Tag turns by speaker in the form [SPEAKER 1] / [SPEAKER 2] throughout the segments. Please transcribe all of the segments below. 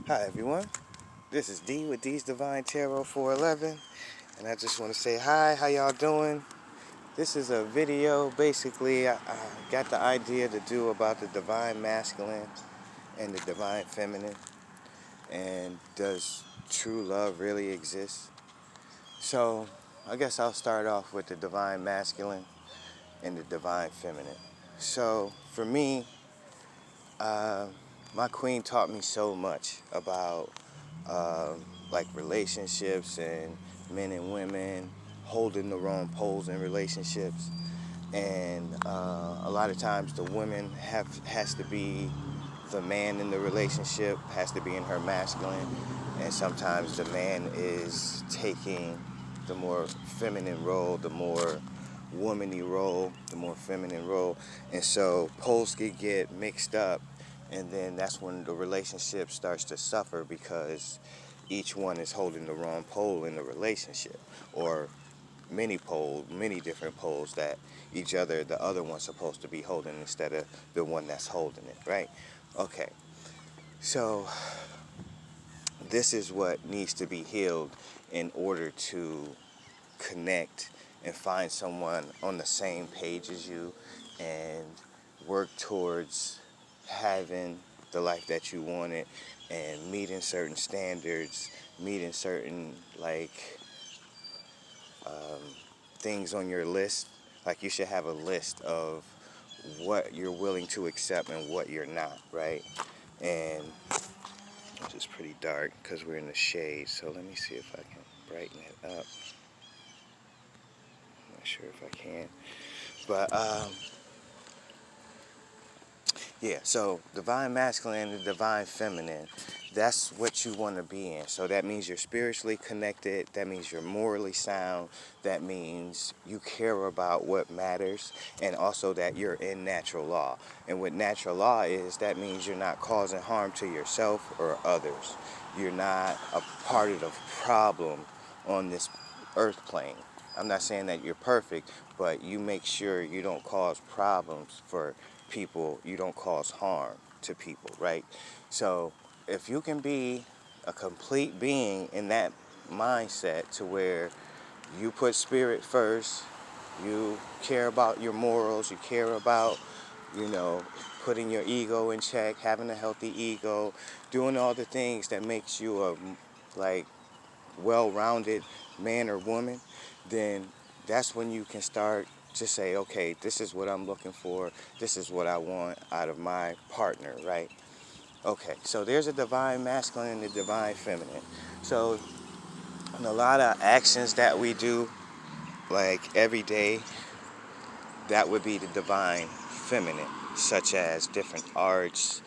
[SPEAKER 1] Hi everyone, this is D with D's Divine Tarot 411, and I just want to say hi, how y'all doing? This is a video, basically, I got the idea to do about the Divine Masculine and the Divine Feminine, and does true love really exist? So, I guess I'll start off with the Divine Masculine and the Divine Feminine. So, for me, uh, my queen taught me so much about like relationships and men and women holding the wrong poles in relationships, and a lot of times the woman has to be the man in the relationship, has to be in her masculine, and sometimes the man is taking the more feminine role, the more womanly role, the more feminine role, and so poles could get mixed up, and then that's when the relationship starts to suffer because each one is holding the wrong pole in the relationship, or many different poles that the other one's supposed to be holding instead of the one that's holding it, right? Okay, so this is what needs to be healed in order to connect and find someone on the same page as you and work towards having the life that you wanted and meeting certain standards, meeting certain um, things on your list. Like you should have a list of what you're willing to accept and what you're not, right? And it's just pretty dark because we're in the shade, so let me see if I can brighten it up. I'm not sure if I can. But yeah, so divine masculine and divine feminine, that's what you want to be in. So that means you're spiritually connected, that means you're morally sound, that means you care about what matters, and also that you're in natural law. And what natural law is, that means you're not causing harm to yourself or others. You're not a part of the problem on this earth plane. I'm not saying that you're perfect, but you make sure you don't cause problems for people, you don't cause harm to people, right? So if you can be a complete being in that mindset to where you put spirit first, you care about your morals, you care about, you know, putting your ego in check, having a healthy ego, doing all the things that makes you a like well-rounded man or woman, then that's when you can start to say, okay, this is what I'm looking for. This is what I want out of my partner, right? Okay, so there's a divine masculine and a divine feminine. So in a lot of actions that we do, like every day, that would be the divine feminine, such as different arts,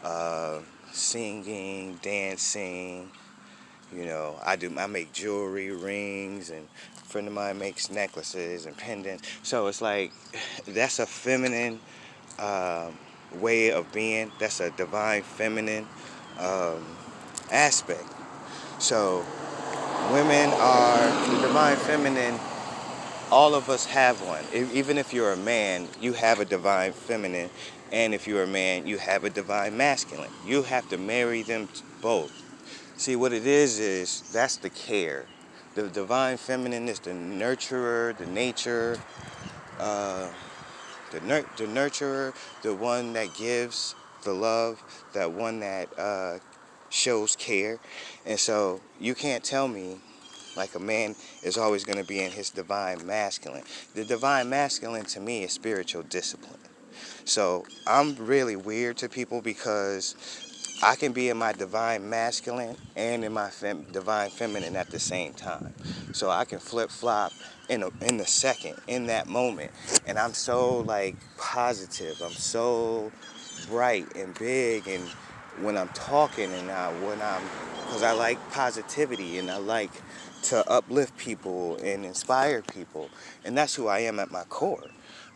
[SPEAKER 1] uh, singing, dancing. You know, I make jewelry, rings, and a friend of mine makes necklaces and pendants. So it's like that's a feminine um, way of being. That's a divine feminine um, aspect. So women are the divine feminine. All of us have one. Even if you're a man, you have a divine feminine, and if you're a man, you have a divine masculine. You have to marry them both. See, what it is that's the care. The divine feminine is the nurturer, the nature, uh, the nurturer, the one that gives the love, that one that shows care. And so you can't tell me like a man is always going to be in his divine masculine. The divine masculine to me is spiritual discipline. So I'm really weird to people because I can be in my divine masculine and in my divine feminine at the same time. So I can flip flop in the second, in that moment. And I'm so like positive. I'm so bright and big. And when I'm talking and because I like positivity and I like to uplift people and inspire people. And that's who I am at my core.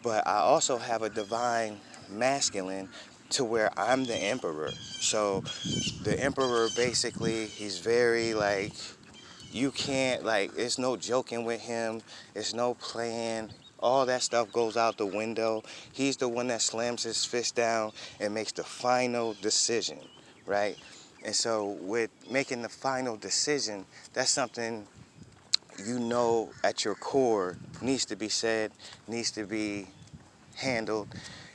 [SPEAKER 1] But I also have a divine masculine to where I'm the emperor. So the emperor basically, he's very like, you can't like, it's no joking with him, it's no playing. All that stuff goes out the window. He's the one that slams his fist down and makes the final decision, right? And so with making the final decision, that's something you know at your core needs to be said, needs to be handled.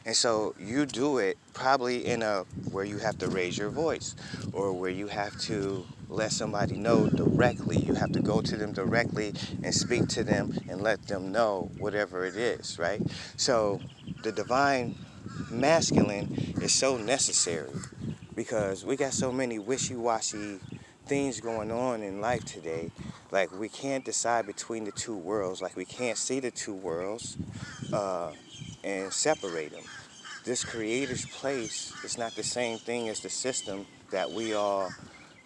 [SPEAKER 1] And so you do it probably in a where you have to raise your voice or where you have to let somebody know directly. You have to go to them directly and speak to them and let them know whatever it is, right? So the divine masculine is so necessary because we got so many wishy-washy things going on in life today. Like we can't decide between the two worlds. Like we can't see the two worlds and separate them. This creator's place is not the same thing as the system that we all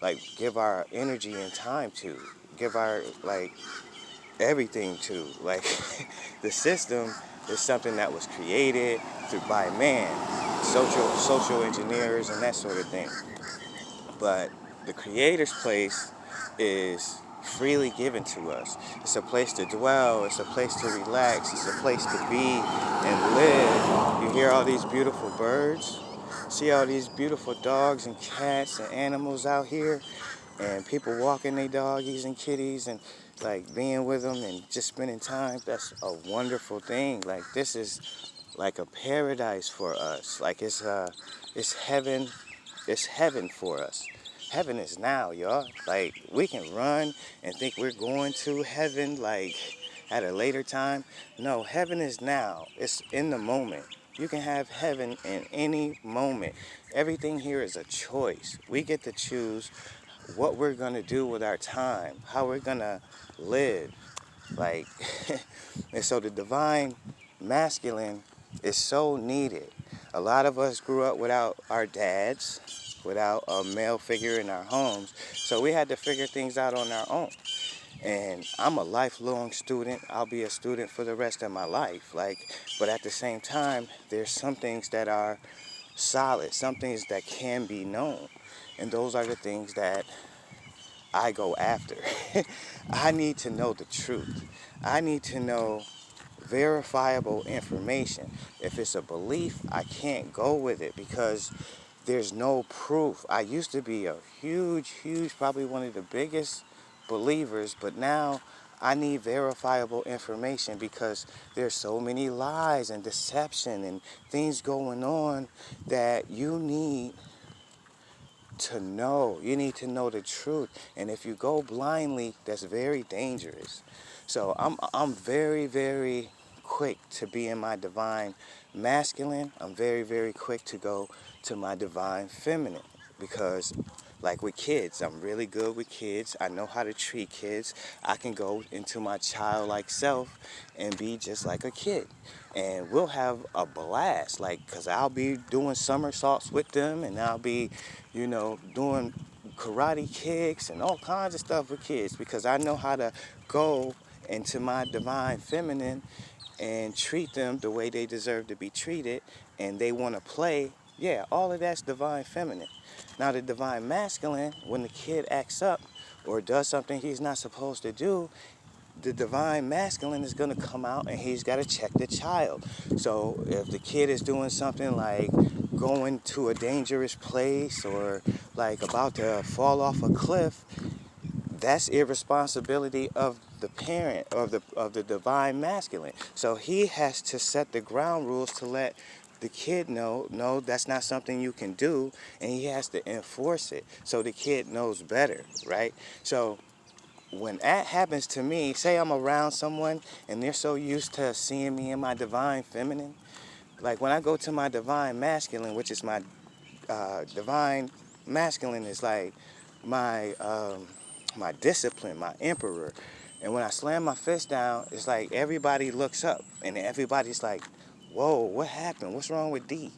[SPEAKER 1] like give our energy and time to, give our like everything to. Like the system is something that was created by man, social engineers and that sort of thing. But the creator's place is freely given to us. It's a place to dwell, it's a place to relax, it's a place to be and live. You hear all these beautiful birds, see all these beautiful dogs and cats and animals out here, and people walking their doggies and kitties and like being with them and just spending time. That's a wonderful thing. Like this is like a paradise for us. Like it's heaven. It's heaven for us. Heaven is now, y'all. Like we can run and think we're going to heaven like at a later time. No, heaven is now. It's in the moment. You can have heaven in any moment. Everything here is a choice. We get to choose what we're gonna do with our time, how we're gonna live. Like, and so the divine masculine is so needed. A lot of us grew up without our dads, without a male figure in our homes, so we had to figure things out on our own. And I'm a lifelong student. I'll be a student for the rest of my life. Like, but at the same time, there's some things that are solid, some things that can be known. And those are the things that I go after. I need to know the truth. I need to know verifiable information. If it's a belief, I can't go with it because there's no proof. I used to be a huge, probably one of the biggest believers, but now I need verifiable information because there's so many lies and deception and things going on that you need to know. You need to know the truth. And if you go blindly, that's very dangerous. So I'm very quick to be in my divine masculine. I'm very quick to go to my divine feminine because like with kids, I'm really good with kids. I know how to treat kids. I can go into my childlike self and be just like a kid. And we'll have a blast, like, because I'll be doing somersaults with them and I'll be, doing karate kicks and all kinds of stuff with kids because I know how to go into my divine feminine and treat them the way they deserve to be treated and they want to play. Yeah, all of that's divine feminine. Now the divine masculine, when the kid acts up or does something he's not supposed to do, the divine masculine is going to come out and he's got to check the child. So if the kid is doing something like going to a dangerous place or like about to fall off a cliff, that's irresponsibility of the parent of the divine masculine. So he has to set the ground rules to let the kid know, no, that's not something you can do, and he has to enforce it so the kid knows better, right? So when that happens to me, say I'm around someone and they're so used to seeing me in my divine feminine, like when I go to my divine masculine, which is my divine masculine is like my discipline, my emperor. And when I slam my fist down, it's like everybody looks up and everybody's like, whoa, what happened? What's wrong with D?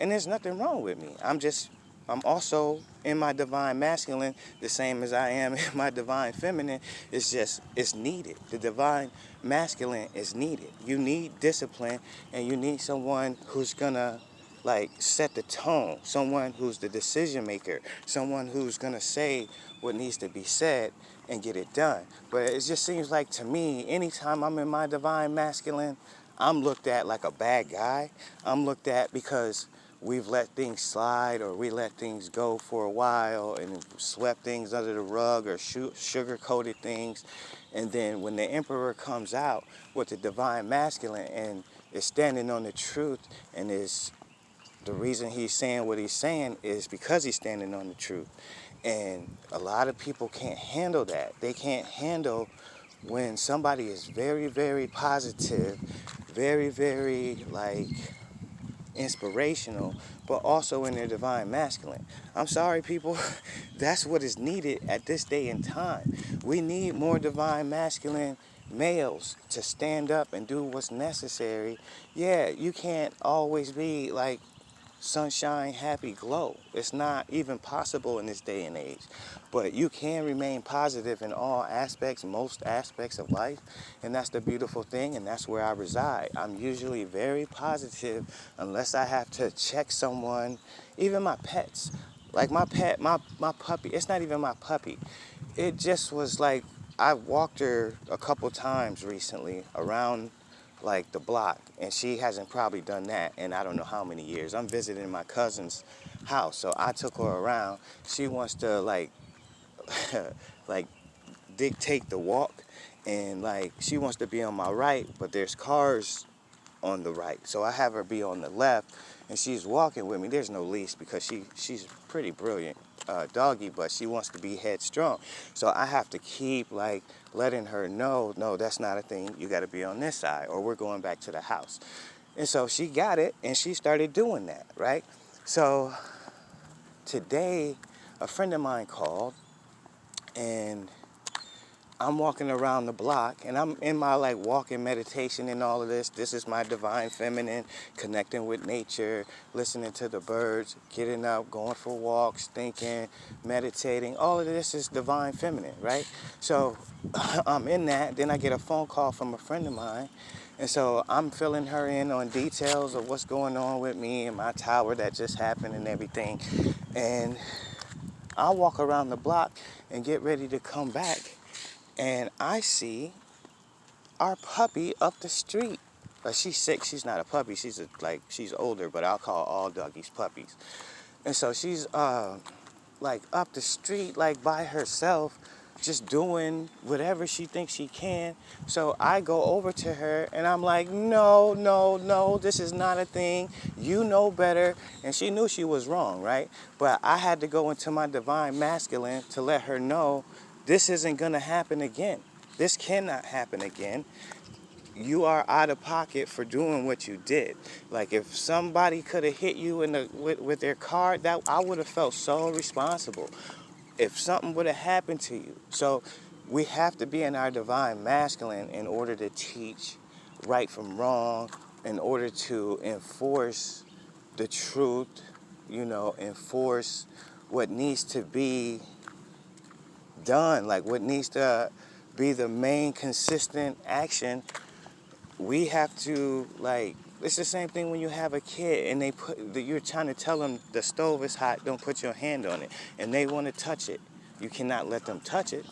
[SPEAKER 1] And there's nothing wrong with me. I'm also in my divine masculine the same as I am in my divine feminine. It's just, it's needed. The divine masculine is needed. You need discipline and you need someone who's gonna like set the tone, someone who's the decision maker, someone who's gonna say what needs to be said and get it done. But it just seems like to me, anytime I'm in my divine masculine, I'm looked at like a bad guy. I'm looked at because we've let things slide, or we let things go for a while and swept things under the rug, or sugar-coated things. And then when the emperor comes out with the divine masculine and is standing on the truth, and is the reason he's saying what he's saying is because he's standing on the truth. And a lot of people can't handle that. They can't handle when somebody is very, very positive, very, very like inspirational, but also in their divine masculine. I'm sorry, people, that's what is needed at this day and time. We need more divine masculine males to stand up and do what's necessary. Yeah, you can't always be like sunshine, happy, glow. It's not even possible in this day and age. But you can remain positive in all aspects, most aspects of life. And that's the beautiful thing, and that's where I reside. I'm usually very positive unless I have to check someone, even my pets. Like my pet, my puppy, it's not even my puppy. It just was like, I walked her a couple times recently around like the block, and she hasn't probably done that in I don't know how many years. I'm visiting my cousin's house, so I took her around. She wants to like like dictate the walk, and like she wants to be on my right, but there's cars on the right, so I have her be on the left, and she's walking with me. There's no leash because she's pretty brilliant doggy, but she wants to be headstrong, so I have to keep like letting her know, no, that's not a thing, you got to be on this side or we're going back to the house. And so she got it, and she started doing that, right? So today a friend of mine called, and I'm walking around the block, and I'm in my like walking meditation and all of this. This is my divine feminine, connecting with nature, listening to the birds, getting up, going for walks, thinking, meditating. All of this is divine feminine, right? So I'm in that. Then I get a phone call from a friend of mine. And so I'm filling her in on details of what's going on with me and my tower that just happened and everything. And I walk around the block and get ready to come back, and I see our puppy up the street. She's 6. She's not a puppy. She's older, but I'll call all doggies puppies. And so she's like up the street, like by herself, just doing whatever she thinks she can. So I go over to her and I'm like, no, no, no, this is not a thing. You know better. And she knew she was wrong, right? But I had to go into my divine masculine to let her know this isn't going to happen again. This cannot happen again. You are out of pocket for doing what you did. Like if somebody could have hit you with their car, that I would have felt so responsible. If something would have happened to you. So we have to be in our divine masculine in order to teach right from wrong, in order to enforce the truth, enforce what needs to be done, like what needs to be the main consistent action. We have to, like, it's the same thing when you have a kid and you're trying to tell them the stove is hot, don't put your hand on it, and they want to touch it. You cannot let them touch it.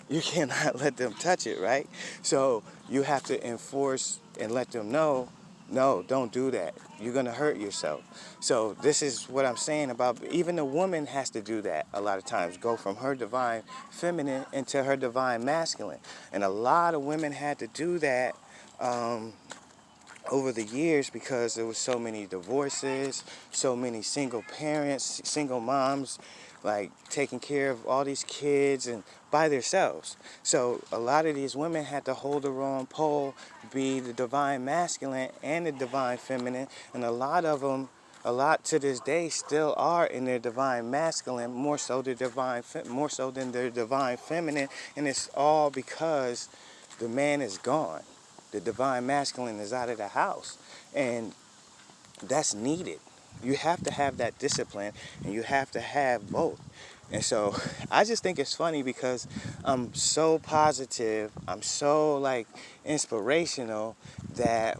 [SPEAKER 1] You cannot let them touch it, right? So you have to enforce and let them know, no, don't do that. You're going to hurt yourself. So this is what I'm saying about even a woman has to do that a lot of times, go from her divine feminine into her divine masculine. And a lot of women had to do that over the years because there was so many divorces, so many single parents, single moms, like taking care of all these kids and by themselves. So a lot of these women had to hold their own pole, be the divine masculine and the divine feminine, and a lot of them, a lot to this day, still are in their divine masculine, more so than their divine feminine, and it's all because the man is gone. The divine masculine is out of the house, and that's needed. You have to have that discipline, and you have to have both. And so I just think it's funny because I'm so positive, I'm so like inspirational that